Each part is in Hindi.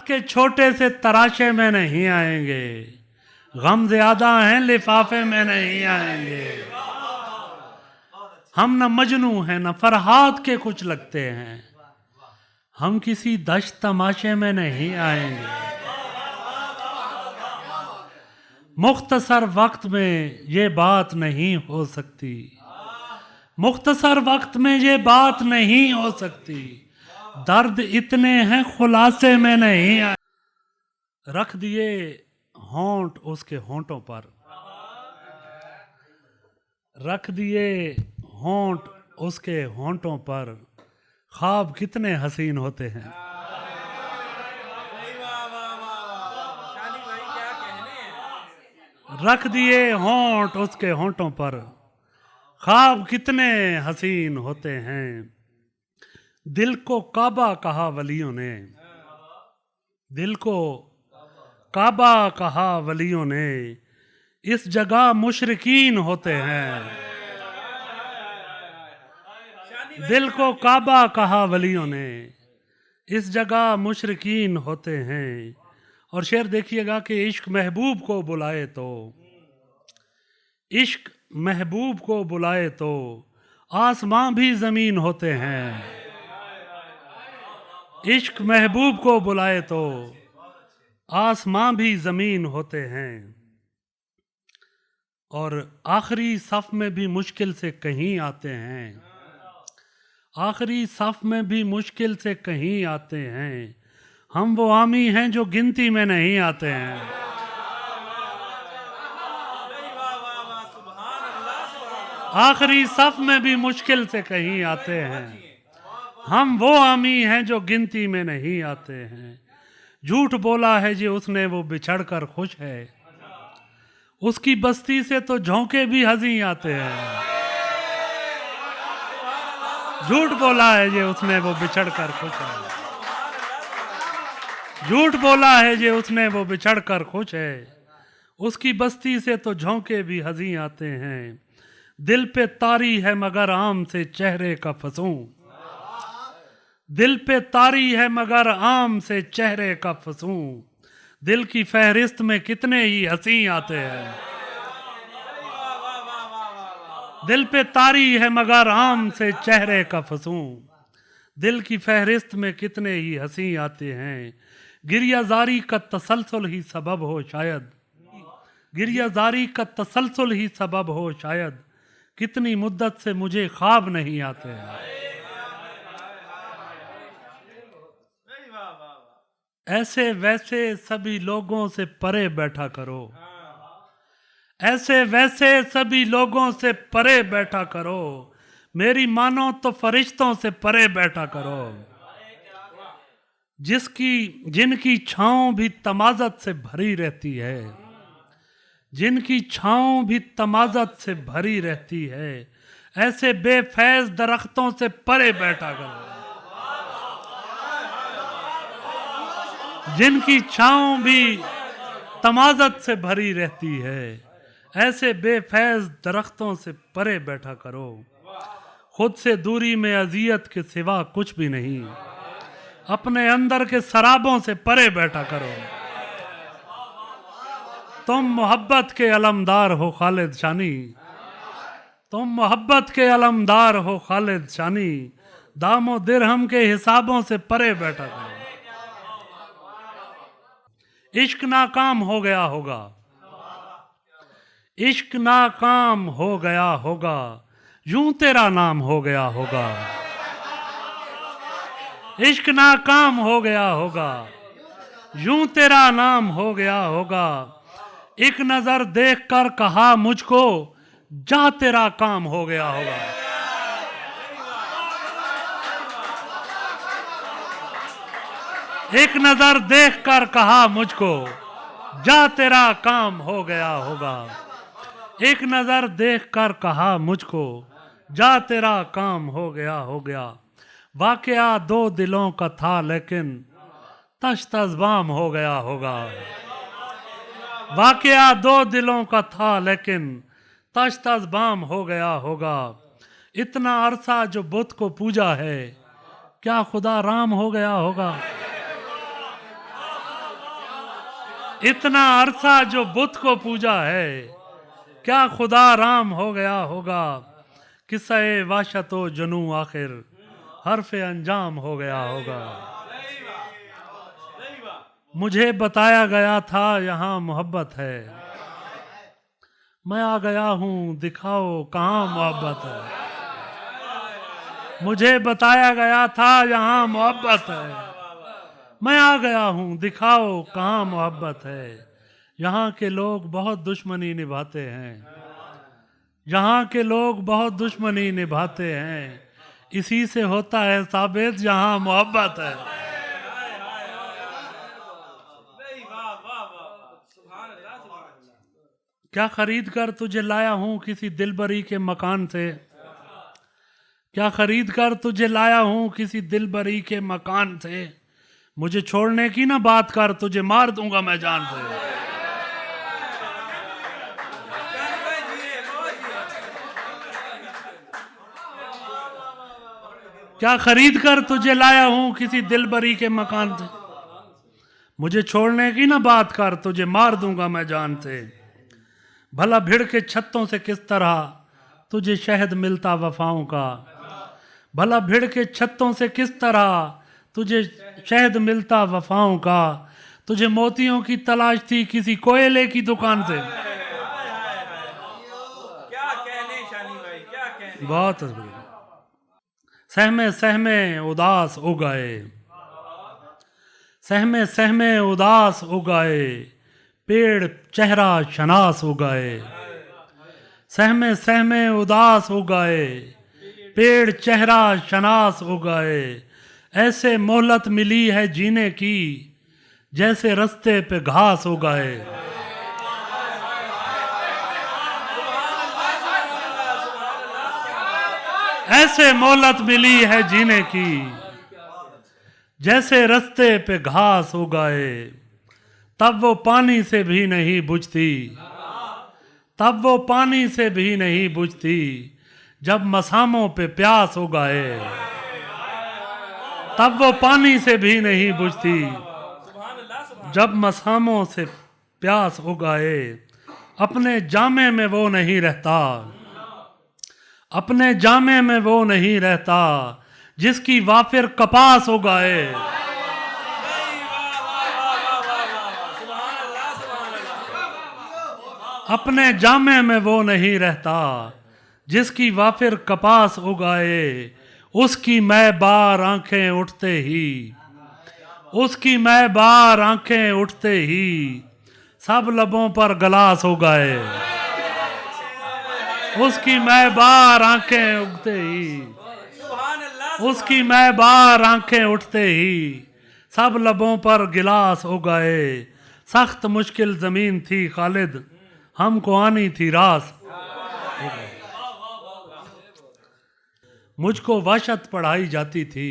के छोटे से तराशे में नहीं आएंगे, गम ज्यादा हैं लिफाफे में नहीं आएंगे। हम न मजनू हैं न फरहाद के कुछ लगते हैं, हम किसी दश्त तमाशे में नहीं आएंगे। मुख्तसर वक्त में ये बात नहीं हो सकती, मुख्तसर वक्त में ये बात नहीं हो सकती, दर्द इतने हैं खुलासे में नहीं आए। रख दिए होंठ उसके होंठों पर, रख दिए होंठ उसके होंठों पर, ख्वाब कितने हसीन होते हैं। रख दिए होंठ उसके होंठों पर, ख्वाब कितने हसीन होते हैं। दिल को काबा कहा वलियों ने, दिल को काबा कहा वलियों ने, इस जगह मुशरिकीन होते हैं। दिल को काबा कहा वलियों ने, इस जगह मुशरिकीन होते हैं। और शेर देखिएगा कि इश्क महबूब को बुलाए तो, इश्क महबूब को बुलाए तो आसमां भी जमीन होते हैं। इश्क महबूब को बुलाए तो आसमां भी जमीन होते हैं। और आखिरी सफ में भी मुश्किल से कहीं आते हैं, आखिरी सफ में भी मुश्किल से कहीं आते हैं। हम वो आमी हैं जो गिनती में नहीं आते हैं। आखिरी सफ में भी मुश्किल से कहीं आते हैं, हम वो आमी हैं जो गिनती में नहीं आते हैं। झूठ बोला है जी उसने वो बिछड़ कर खुश है, उसकी बस्ती से तो झोंके भी हंसी आते हैं। झूठ बोला है जी उसने वो बिछड़ कर खुश है, झूठ बोला है जी उसने वो बिछड़ कर खुश है, उसकी बस्ती से तो झोंके भी हंसी आते हैं। दिल पे तारी है मगर आम से चेहरे का फसूं, दिल पे तारी है मगर आम से चेहरे का फसूं, दिल की फहरिस्त में कितने ही हंसी आते हैं। दिल पे तारी है मगर आम से चेहरे का फसूं, दिल की फहरिस्त में कितने ही हंसी आते हैं। गिरियाजारी का तसलसल ही सबब हो शायद, गिरियाजारी का तसलसल ही सबब हो शायद, कितनी मुद्दत से मुझे ख्वाब नहीं आते हैं। ऐसे वैसे सभी लोगों से परे बैठा करो, ऐसे वैसे सभी लोगों से परे बैठा करो, मेरी मानो तो फरिश्तों से परे बैठा करो। जिनकी छाँव भी तमाज़त से भरी रहती है, जिनकी छाँव भी तमाज़त से भरी रहती है, ऐसे बेफैज़ दरख्तों से परे बैठा करो। जिनकी छाँव भी तमाज़त से भरी रहती है, ऐसे बेफैज़ दरख्तों से परे बैठा करो। खुद से दूरी में अजियत के सिवा कुछ भी नहीं, अपने अंदर के शराबों से परे बैठा करो। तुम मोहब्बत के अलमदार हो खालिद शानी, तुम मोहब्बत के अलमदार हो खालिद शानी, दामो दिरहम के हिसाबों से परे बैठा करो। इश्क नाकाम हो गया होगा, इश्क नाकाम हो गया होगा, यूं तेरा नाम हो गया होगा। इश्क नाकाम हो गया होगा, यूं तेरा नाम हो गया होगा। एक नजर देख कर कहा मुझको, जा तेरा काम हो गया होगा। एक नजर देख कर कहा मुझको, जा तेरा काम हो गया होगा। एक नजर देख कर कहा मुझको, जा तेरा काम हो गया। वाकया दो दिलों का था लेकिन तश तज़बाम हो गया होगा। वाकया दो दिलों का था लेकिन तश तज़बाम हो गया होगा। इतना अरसा जो बुत को पूजा है, क्या खुदा राम हो गया होगा। इतना अरसा जो बुत को पूजा है, क्या खुदा राम हो गया होगा। किस्सा वाशतो जनू आखिर हरफ अंजाम हो गया होगा। मुझे बताया गया था यहाँ मोहब्बत है, मैं आ गया हूँ दिखाओ कहाँ मोहब्बत है। मुझे बताया गया था यहाँ मोहब्बत है, मैं आ गया हूँ दिखाओ कहाँ मोहब्बत है। यहाँ के लोग बहुत दुश्मनी निभाते हैं, यहाँ के लोग बहुत दुश्मनी निभाते हैं, इसी से होता है साबित यहाँ मोहब्बत है। क्या खरीद कर तुझे लाया हूँ किसी दिलबरी के मकान से, क्या खरीद कर तुझे लाया हूँ किसी दिलबरी के मकान से। मुझे छोड़ने की ना बात कर, तुझे मार दूंगा मैं जान से। क्या खरीद कर तुझे लाया हूँ किसी दिलबरी के मकान से। मुझे छोड़ने की ना बात कर, तुझे मार दूंगा मैं जान से। भला भिड़ के छत्तों से किस तरह तुझे शहद मिलता वफाओं का। भला भिड़ के छत्तों से किस तरह तुझे शहद मिलता वफाओं का। तुझे मोतियों की तलाश थी किसी कोयले की दुकान से। क्या कहने शानी भाई, क्या कहने। बहुत सहमे सहमे उदास उगाए, सहमे सहमे उदास उगाए, पेड़ चेहरा शनास उगाए। सहमे सहमे उदास उगाए, पेड़ चेहरा शनास उगाए। ऐसे मोहलत मिली है जीने की जैसे रस्ते पे घास उगाए। ऐसे मोहलत मिली है जीने की जैसे रस्ते पे घास उगाए। तब वो पानी से भी नहीं बुझती, तब वो पानी से भी नहीं बुझती, जब मसामों पे प्यास उगाए। तब वो पानी से भी नहीं बुझती, जब मसामों से प्यास उगाए। अपने जामे में वो नहीं रहता, अपने जामे में वो नहीं रहता, जिसकी वाफिर कपास उगाए। अपने जामे में वो नहीं रहता, जिसकी वाफिर कपास उगाए। उसकी मैं बार आंखें उठते ही, उसकी मैं बार आंखें उठते ही, सब लबों पर गलास उगाए। उसकी मैं बार आंखें उठते ही, उसकी मैं बार आंखें उठते ही, सब लबों पर गिलास उगाए। सख्त मुश्किल जमीन थी खालिद, हमको आनी थी रास। मुझको वहशत पढ़ाई जाती थी,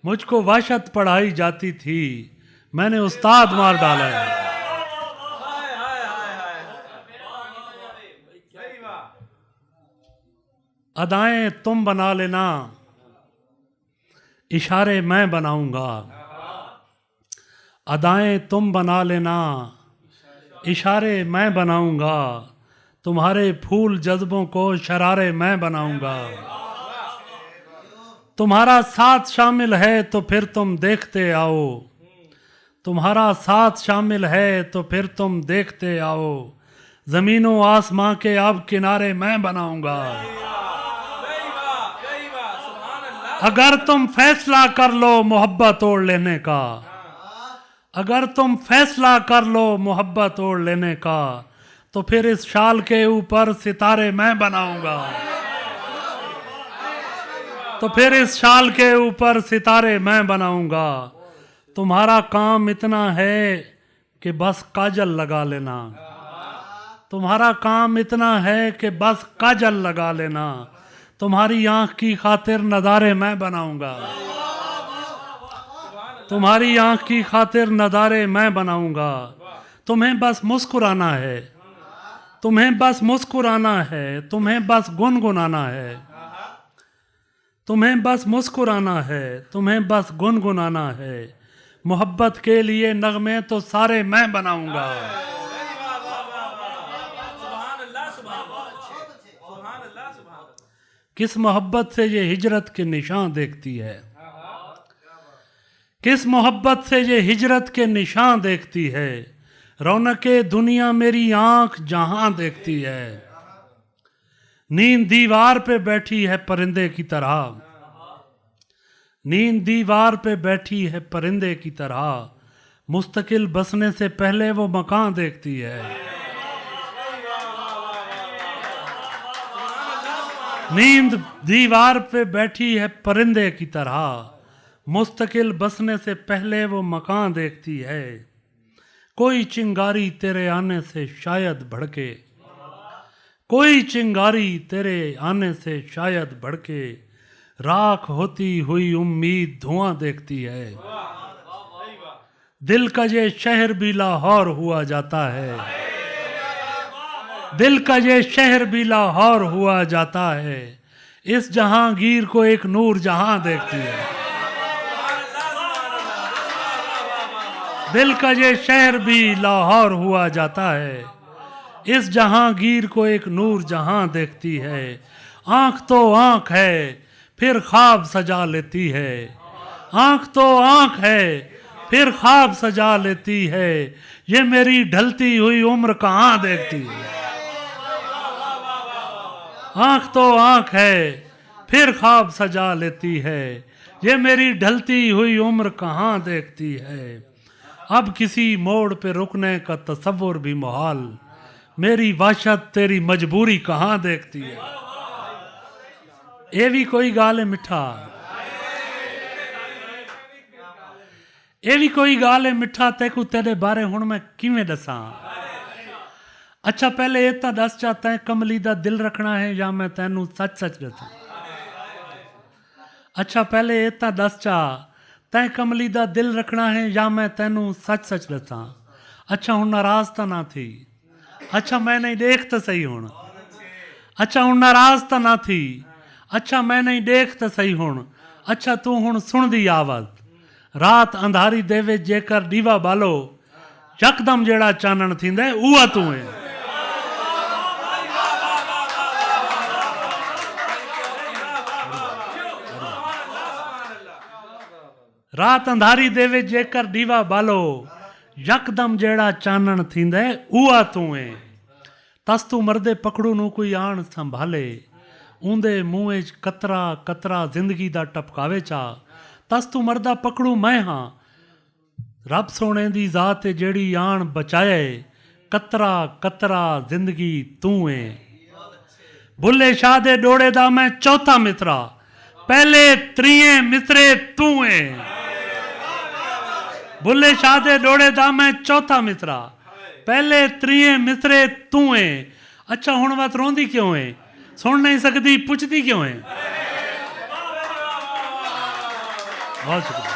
मुझको वहशत पढ़ाई जाती थी, मैंने उस्ताद मार डाला है। अदाएं तुम बना लेना, इशारे मैं बनाऊंगा। अदाएं तुम बना लेना, इशारे मैं बनाऊंगा। तुम्हारे फूल जज्बों को शरारे मैं बनाऊंगा। तुम्हारा साथ शामिल है तो फिर तुम देखते आओ, तुम्हारा साथ शामिल है तो फिर तुम देखते आओ। जमीनों आसमां के अब किनारे मैं बनाऊंगा। अगर तुम फैसला कर लो मोहब्बत तोड़ लेने का, अगर तुम फैसला कर लो मोहब्बत तोड़ लेने का, तो फिर इस शाल के ऊपर सितारे मैं बनाऊंगा। तो फिर इस शाल के ऊपर सितारे मैं बनाऊंगा। तुम्हारा काम इतना है कि बस काजल लगा लेना, तुम्हारा काम इतना है कि बस काजल लगा लेना। तुम्हारी आंख की खातिर नज़ारे मैं बनाऊंगा, तुम्हारी आंख की खातिर नज़ारे मैं बनाऊंगा। तुम्हें बस मुस्कुराना है, तुम्हें बस मुस्कुराना है, तुम्हें बस गुनगुनाना है, तुम्हें बस मुस्कुराना है, तुम्हें बस गुनगुनाना है। मोहब्बत के लिए नगमे तो सारे मैं बनाऊंगा। सुभान अल्लाह, सुभान अल्लाह, सुभान। किस मोहब्बत से ये हिजरत के निशान देखती है, किस मोहब्बत से ये हिजरत के निशान देखती है। रौनके दुनिया मेरी आंख जहां देखती है। नींद दीवार पे बैठी है परिंदे की तरह, नींद दीवार पे बैठी है परिंदे की तरह। मुस्तकिल बसने से पहले वो मकान देखती है। नींद दीवार पे बैठी है परिंदे की तरह। मुस्तकिल बसने से पहले वो मकान देखती है। कोई चिंगारी तेरे आने से शायद भड़के, कोई चिंगारी तेरे आने से शायद भड़के। राख होती हुई उम्मीद धुआं देखती है। दिल का ये शहर भी लाहौर हुआ जाता है, दिल का ये शहर भी लाहौर हुआ जाता है। इस जहांगीर को एक नूर जहां देखती है। दिल का ये शहर भी लाहौर हुआ जाता है। इस जहांगीर को एक नूर जहां देखती है। आंख तो आंख है फिर ख्वाब सजा लेती है। आंख तो आंख है फिर ख्वाब सजा लेती है। ये मेरी ढलती हुई उम्र कहाँ देखती है। आंख तो आंख है फिर ख्वाब सजा लेती है। ये मेरी ढलती हुई उम्र कहाँ देखती है। अब किसी मोड़ पे रुकने का तसव्वुर भी मुहाल। मेरी वहशत तेरी मजबूरी कहाँ देखती है। ये भी कोई गाल है मिठा, ये भी कोई गाल है मिठा। तेकू तेरे बारे हुण मैं किवें दसां। अच्छा पहले ये तो दस चा तैं कमली दा दिल रखना है या मैं तैनू सच सच दसां। अच्छा पहले ये तो दस चा तैं कमली दा दिल रखना है या मैं तैनू सच सच दसां। अच्छा हुण नाराज तो ना थी। अच्छा मैं नहीं देख तो सही हुण। अच्छा हुण नाराज तो ना थी। अच्छा मैं नहीं देख तो सही हुण। अच्छा तू हुण सुन दी आवाज़। रात अंधारी देवे जेकर दीवा बालो। यकदम जेड़ा चानण थींदे उहा तू है। रात अंधारी देवे जेकर दीवा बालो। यकदम जेड़ा चानण थींदे उहा तू है। तस तू मरदे पकड़ू नू कोई आण संभाले। ऊंदे मुँह च कतरा कतरा जिंदगी दा टपकावे चा। तस तू मरदा पकड़ू मैं हाँ। रब सोने दी जात जेड़ी आण बचाए। कतरा कतरा जिंदगी तू है। बुल्ले शाह दे डोड़े दा मैं चौथा मित्रा। पहले त्रिये मित्रे तू है। बुल्ले शाह दे डोड़े दा मैं चौथा मित्रा। पहले त्रिये मित्रे तू है। अच्छा हुण बात रोंदी क्यों है। सुन नहीं सकती पुछती क्यों है। बहुत शुक्रिया।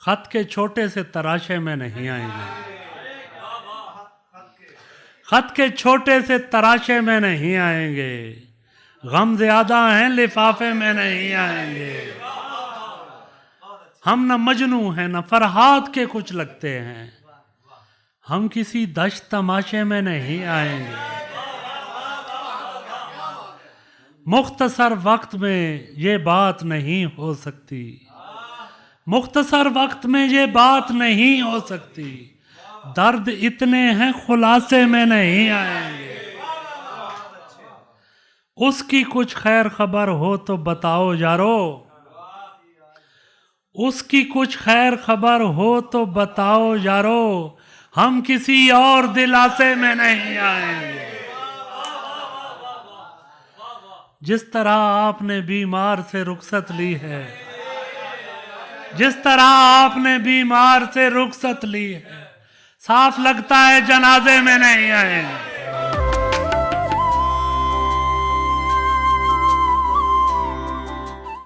खत के छोटे से तराशे में नहीं आएंगे। खत के छोटे से तराशे में नहीं आएंगे। गम ज्यादा हैं लिफाफे में नहीं आएंगे। हम न मजनू हैं न फरहाद के कुछ लगते हैं। हम किसी दश्त तमाशे में नहीं आएंगे। मुख्तसर वक्त में ये बात नहीं हो सकती। मुख्तसर वक्त में ये बात नहीं हो सकती। दर्द इतने हैं खुलासे में नहीं आएंगे। उसकी कुछ खैर खबर हो तो बताओ यारो। उसकी कुछ खैर खबर हो तो बताओ यारो। हम किसी और दिलासे में नहीं आएंगे। जिस तरह आपने बीमार से रुखसत ली है। जिस तरह आपने बीमार से रुखसत ली है। साफ लगता है जनाजे में नहीं आएंगे।